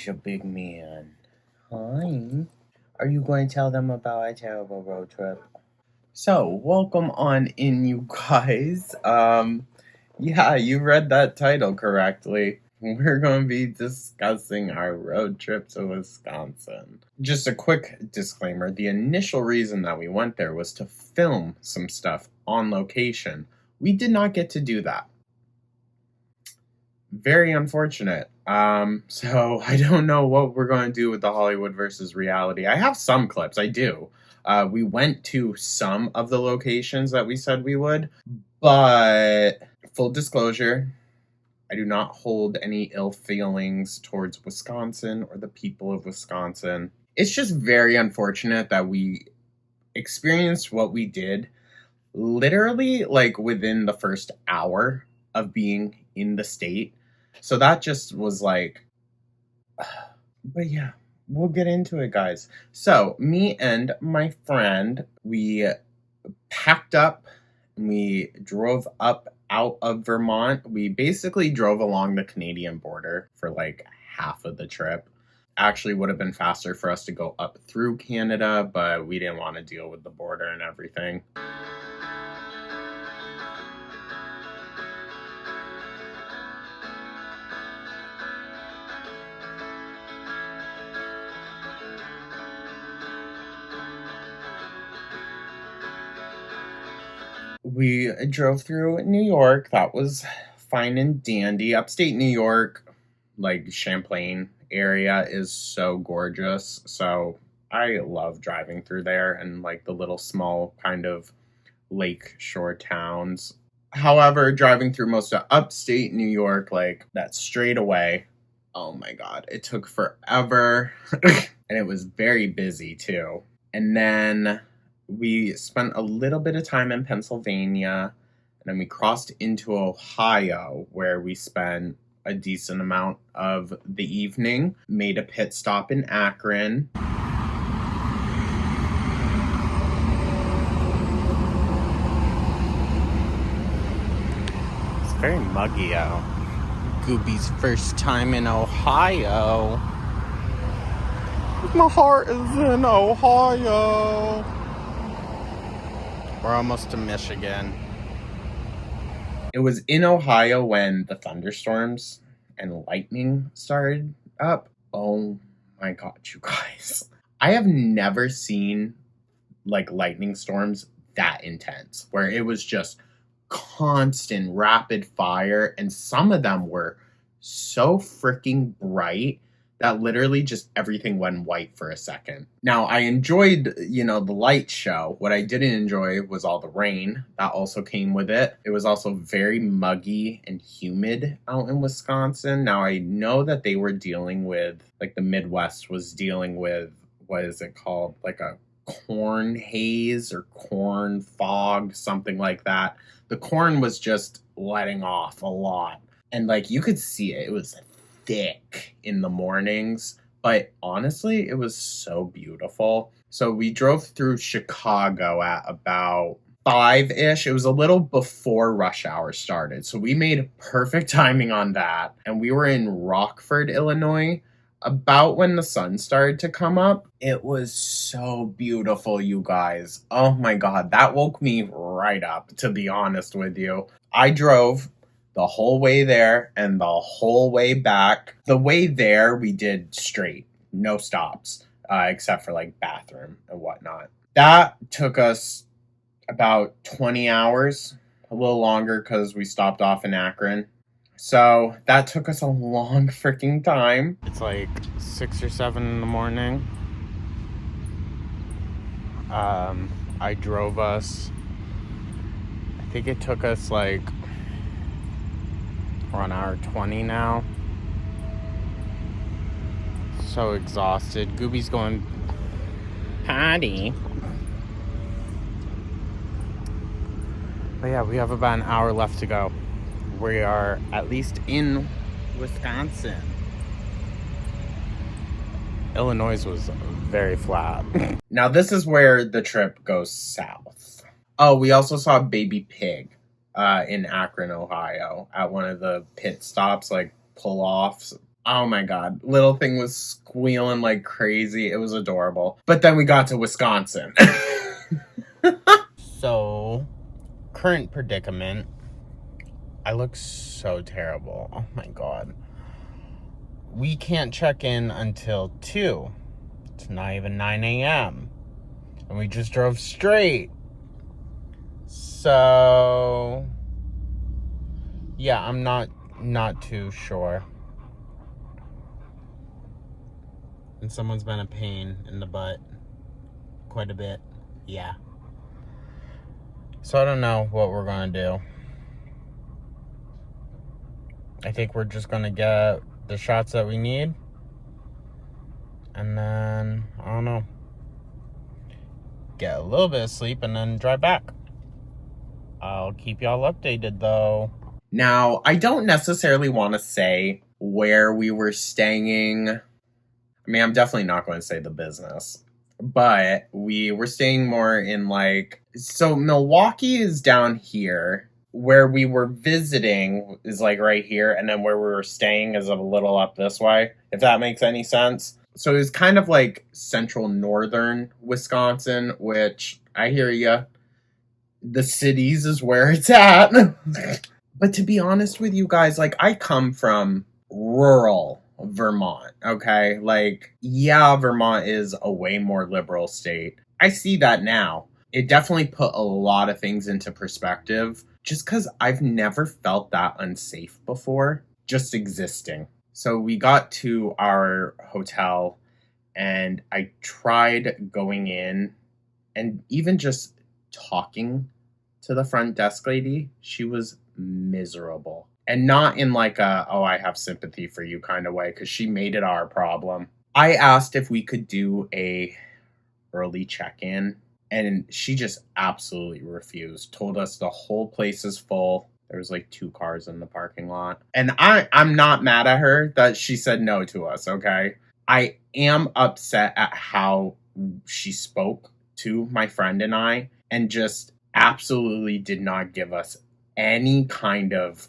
your big man. Hi. Are you going to tell them about a terrible road trip? So, welcome on in, you guys. Yeah, you read that title correctly. We're going to be discussing our road trip to Wisconsin. Just a quick disclaimer, the initial reason that we went there was to film some stuff on location. We did not get to do that. Very unfortunate. So I don't know what we're going to do with the Hollywood versus reality. I have some clips, I do. We went to some of the locations that we said we would, but full disclosure, I do not hold any ill feelings towards Wisconsin or the people of Wisconsin. It's just very unfortunate that we experienced what we did literally like within the first hour of being in the state. So that just was like, but yeah, we'll get into it, guys. So, me and my friend, we packed up and we drove up out of Vermont. We basically drove along the Canadian border for like half of the trip. Actually, would have been faster for us to go up through Canada, but we didn't want to deal with the border and everything. We drove through New York. That was fine and dandy. Upstate New York, like Champlain area, is so gorgeous. So I love driving through there and like the little small kind of lake shore towns. However, driving through most of upstate New York, like that straightaway, oh my God, it took forever. And it was very busy too. And then we spent a little bit of time in Pennsylvania, and then we crossed into Ohio, where we spent a decent amount of the evening, made a pit stop in Akron. It's very muggy out. Gooby's first time in Ohio. My heart is in Ohio. We're almost to Michigan. It was in Ohio when the thunderstorms and lightning started up. Oh my God, you guys. I have never seen like lightning storms that intense, where it was just constant rapid fire, and some of them were so freaking bright that literally just everything went white for a second. Now, I enjoyed, the light show. What I didn't enjoy was all the rain that also came with it. It was also very muggy and humid out in Wisconsin. Now, I know that they were dealing with, like the Midwest was dealing with, what is it called? Like a corn haze or corn fog, something like that. The corn was just letting off a lot. And like you could see it. It was thick in the mornings, but honestly, it was so beautiful. So we drove through Chicago at about 5-ish. It was a little before rush hour started. So we made perfect timing on that. And we were in Rockford, Illinois, about when the sun started to come up. It was so beautiful, you guys. Oh my God, that woke me right up, to be honest with you. I drove the whole way there and the whole way back. The way there, we did straight, no stops, except for like bathroom and whatnot. That took us about 20 hours, a little longer because we stopped off in Akron. So that took us a long freaking time. It's like 6 or 7 in the morning. I drove us, I think it took us like, we're on hour 20 now. So exhausted. Gooby's going potty. But yeah, we have about an hour left to go. We are at least in Wisconsin. Illinois was very flat. Now this is where the trip goes south. Oh, we also saw a baby pig in Akron, Ohio, at one of the pit stops, like pull-offs Oh my god. Little thing was squealing like crazy. It was adorable. But then we got to Wisconsin. So, current predicament. I look so terrible. Oh my god. We can't check in until 2. It's not even 9 a.m. And we just drove straight. So, yeah, I'm not too sure. And someone's been a pain in the butt quite a bit. Yeah. So I don't know what we're going to do. I think we're just going to get the shots that we need. And then, I don't know, get a little bit of sleep and then drive back. I'll keep y'all updated though. Now, I don't necessarily want to say where we were staying. I mean, I'm definitely not going to say the business. But we were staying more in so Milwaukee is down here. Where we were visiting is right here. And then where we were staying is a little up this way, if that makes any sense. So it was kind of central northern Wisconsin, which I hear you. The cities is where it's at. But to be honest with you guys, I come from rural Vermont, okay? Yeah, Vermont is a way more liberal state. I see that now. It definitely put a lot of things into perspective just because I've never felt that unsafe before, just existing. So we got to our hotel and I tried going in and even just talking to the front desk lady. She was miserable. And not in oh, I have sympathy for you kind of way, because she made it our problem. I asked if we could do a early check-in, and she just absolutely refused. Told us the whole place is full. There was 2 cars in the parking lot. And I'm not mad at her that she said no to us, okay? I am upset at how she spoke to my friend and I, and just absolutely did not give us any kind of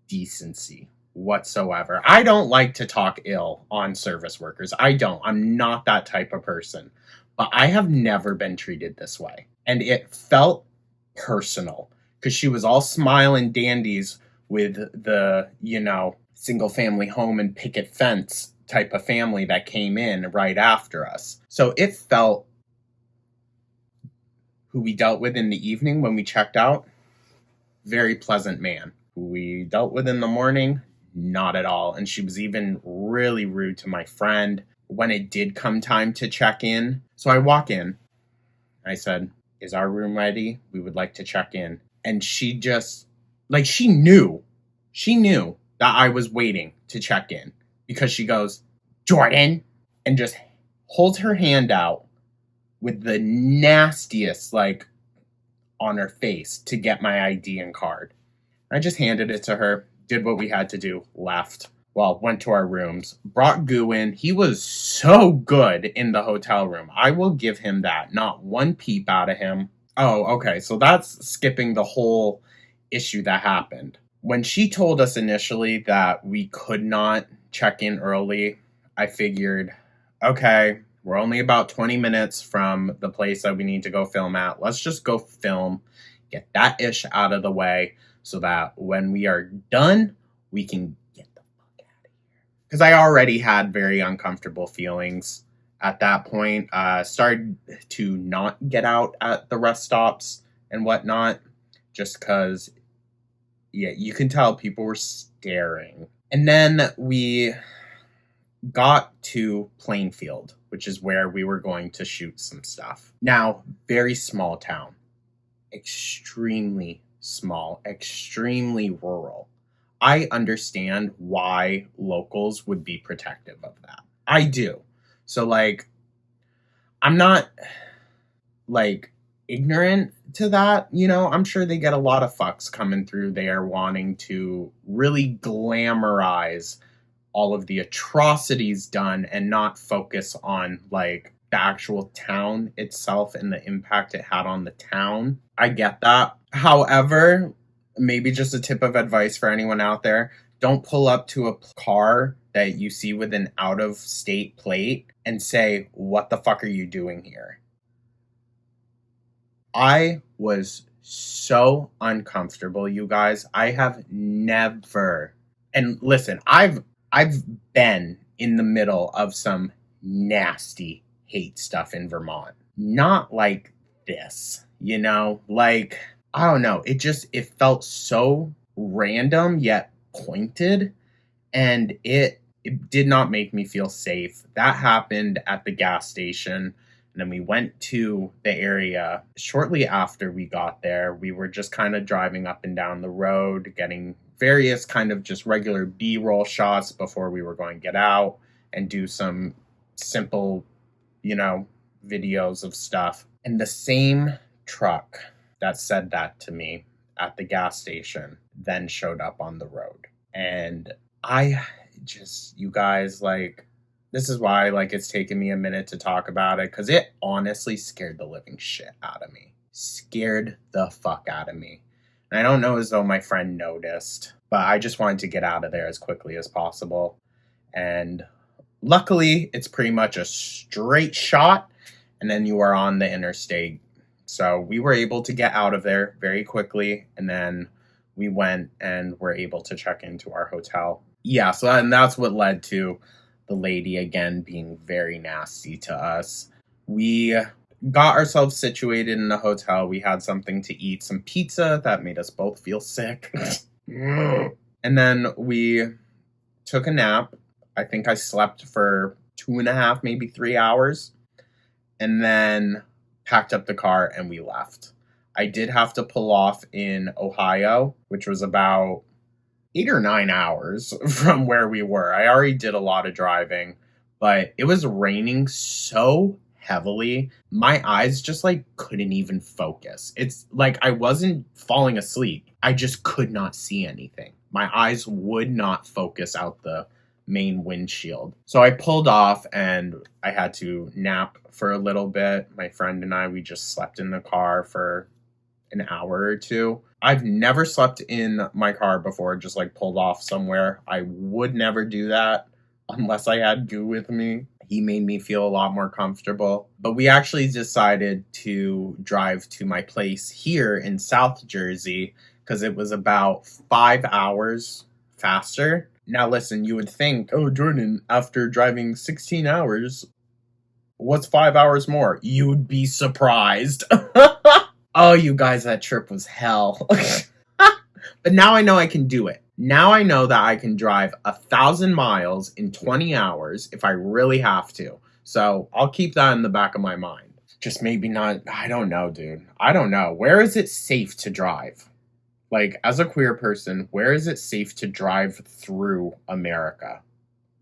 decency whatsoever. I don't like to talk ill on service workers. I don't. I'm not that type of person. But I have never been treated this way. And it felt personal because she was all smile and dandies with the, single family home and picket fence type of family that came in right after us. So it felt who we dealt with in the evening when we checked out, very pleasant man. Who we dealt with in the morning, not at all. And she was even really rude to my friend when it did come time to check in. So I walk in. I said, "Is our room ready? We would like to check in." And she just, she knew that I was waiting to check in, because she goes, "Jordan," and just holds her hand out with the nastiest, on her face to get my ID and card. I just handed it to her, did what we had to do, left. Well, went to our rooms, brought Goo in. He was so good in the hotel room. I will give him that. Not one peep out of him. Oh, okay. So that's skipping the whole issue that happened. When she told us initially that we could not check in early, I figured, okay, we're only about 20 minutes from the place that we need to go film at. Let's just go film, get that ish out of the way, so that when we are done, we can get the fuck out of here. Because I already had very uncomfortable feelings at that point. Started to not get out at the rest stops and whatnot, just because, yeah, you can tell people were staring. And then we got to Plainfield, which is where we were going to shoot some stuff. Now, very small town. Extremely small, extremely rural. I understand why locals would be protective of that. I do. So, I'm not, ignorant to that. I'm sure they get a lot of fucks coming through there wanting to really glamorize all of the atrocities done and not focus on, the actual town itself and the impact it had on the town. I get that. However, maybe just a tip of advice for anyone out there: don't pull up to a car that you see with an out-of-state plate and say, "What the fuck are you doing here?" I was so uncomfortable, you guys. I have never, and listen, I've been in the middle of some nasty hate stuff in Vermont. Not like this, like, I don't know. It felt so random yet pointed, and it did not make me feel safe. That happened at the gas station. And then we went to the area shortly after we got there. We were just kind of driving up and down the road, getting various kind of just regular B-roll shots before we were going to get out and do some simple, videos of stuff. And the same truck that said that to me at the gas station then showed up on the road. And you guys, like, this is why, like, it's taken me a minute to talk about it, because it honestly scared the living shit out of me. Scared the fuck out of me. And I don't know as though my friend noticed, but I just wanted to get out of there as quickly as possible. And luckily, it's pretty much a straight shot, and then you are on the interstate. So we were able to get out of there very quickly, and then we went and were able to check into our hotel. Yeah, and that's what led to the lady again being very nasty to us. We got ourselves situated in the hotel. We had something to eat, some pizza that made us both feel sick. And then we took a nap. I think I slept for 2.5, maybe 3 hours. And then packed up the car and we left. I did have to pull off in Ohio, which was about 8 or 9 hours from where we were. I already did a lot of driving, but it was raining so heavily. My eyes just like couldn't even focus. It's like I wasn't falling asleep. I just could not see anything. My eyes would not focus out the main windshield. So I pulled off and I had to nap for a little bit. My friend and I, we just slept in the car for an hour or two. I've never slept in my car before, just like pulled off somewhere. I would never do that unless I had Goo with me. He made me feel a lot more comfortable. But we actually decided to drive to my place here in South Jersey because it was about 5 hours faster. Now listen, you would think, oh, Jordan, after driving 16 hours, what's 5 hours more? You'd be surprised. Oh, you guys, that trip was hell. But now I know I can do it. Now I know that I can drive 1,000 miles in 20 hours if I really have to. So I'll keep that in the back of my mind. Just maybe not, I don't know, dude. I don't know. Where is it safe to drive? Like, as a queer person, where is it safe to drive through America?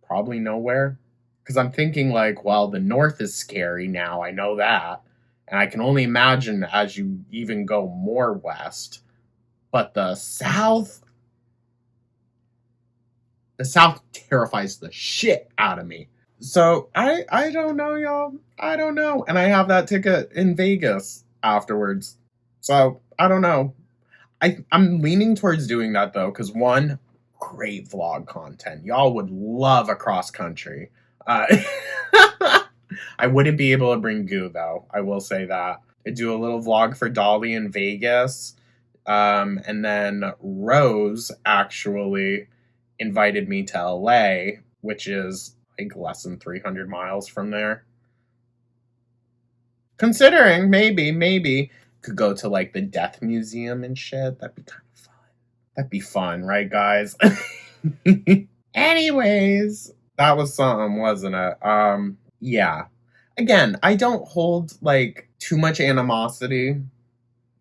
Probably nowhere. Because I'm thinking like, well, the North is scary now. I know that. And I can only imagine as you even go more west. But the South terrifies the shit out of me. So I don't know, y'all. I don't know. And I have that ticket in Vegas afterwards. So I don't know. I'm leaning towards doing that though, because one, great vlog content. Y'all would love a cross country. I wouldn't be able to bring Goo, though. I will say that. I do a little vlog for Dolly in Vegas. And then Rose actually invited me to LA, which is like less than 300 miles from there. Considering maybe could go to like the Death Museum and shit. That'd be kind of fun. That'd be fun, right, guys? Anyways, that was something, wasn't it? Yeah. Again, I don't hold, like, too much animosity.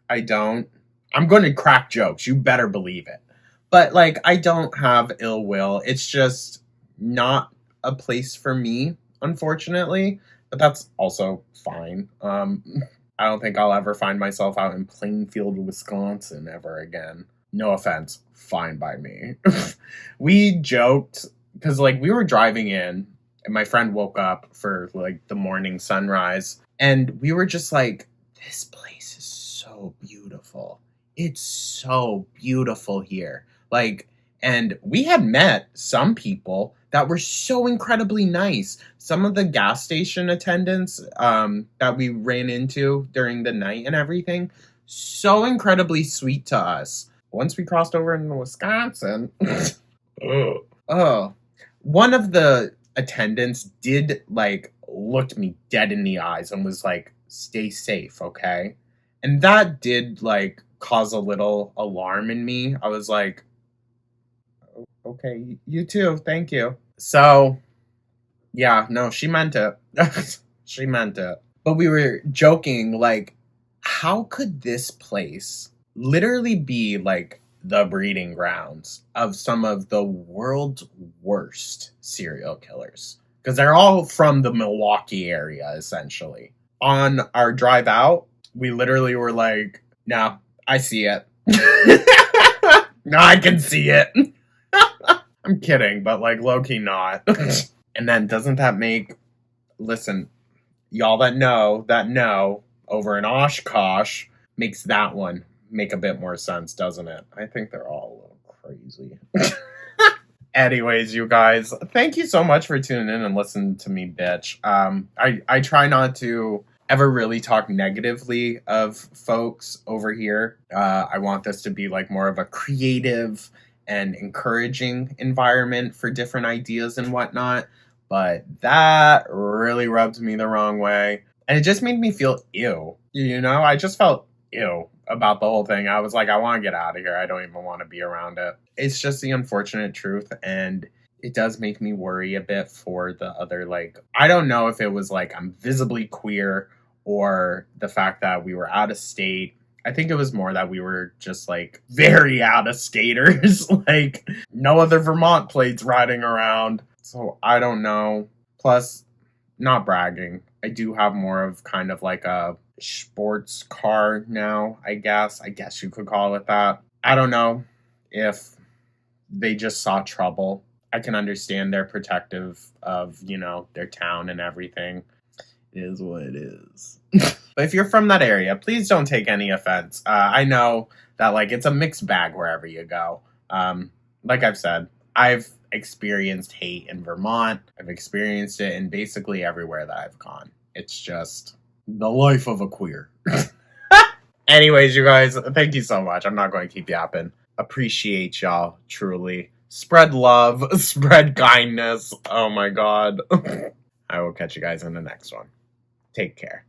I don't. I'm going to crack jokes. You better believe it. But, like, I don't have ill will. It's just not a place for me, unfortunately. But that's also fine. I don't think I'll ever find myself out in Plainfield, Wisconsin ever again. No offense. Fine by me. We joked, because, like, we were driving in. And my friend woke up for, like, the morning sunrise. And we were just like, this place is so beautiful. It's so beautiful here. Like, And we had met some people that were so incredibly nice. Some of the gas station attendants that we ran into during the night and everything, so incredibly sweet to us. Once we crossed over into Wisconsin, oh, one of the attendants did like looked me dead in the eyes and was like, "Stay safe, okay?" And that did like cause a little alarm in me. I was like, "Okay, you too, thank you." So, yeah, no, she meant it. She meant it. But we were joking, like, how could this place literally be like the breeding grounds of some of the world's worst serial killers? Because they're all from the Milwaukee area, essentially. On our drive out, we literally were like, no, I see it. No, I can see it. I'm kidding, but like low-key not. And then doesn't that make, listen, y'all that know over in Oshkosh makes that one make a bit more sense, doesn't it? I think they're all a little crazy. Anyways, you guys, thank you so much for tuning in and listening to me bitch. I try not to ever really talk negatively of folks over here. I want this to be like more of a creative and encouraging environment for different ideas and whatnot. But that really rubbed me the wrong way. And it just made me feel ew. You know, I just felt ew about the whole thing. I was like, I want to get out of here. I don't even want to be around it. It's just the unfortunate truth. And it does make me worry a bit for the other, like, I don't know if it was like I'm visibly queer or the fact that we were out of state. I think it was more that we were just like very out of skaters. Like no other Vermont plates riding around. So I don't know. Plus, not bragging, I do have more of kind of like a sports car now, I guess. I guess you could call it that. I don't know if they just saw trouble. I can understand they're protective of, you know, their town and everything. It is what it is. But if you're from that area, please don't take any offense. I know that like it's a mixed bag wherever you go. Like I've said, I've experienced hate in Vermont. I've experienced it in basically everywhere that I've gone. It's just the life of a queer. Anyways, you guys, thank you so much. I'm not going to keep yapping. Appreciate y'all, truly. Spread love, spread kindness. Oh my God. I will catch you guys in the next one. Take care.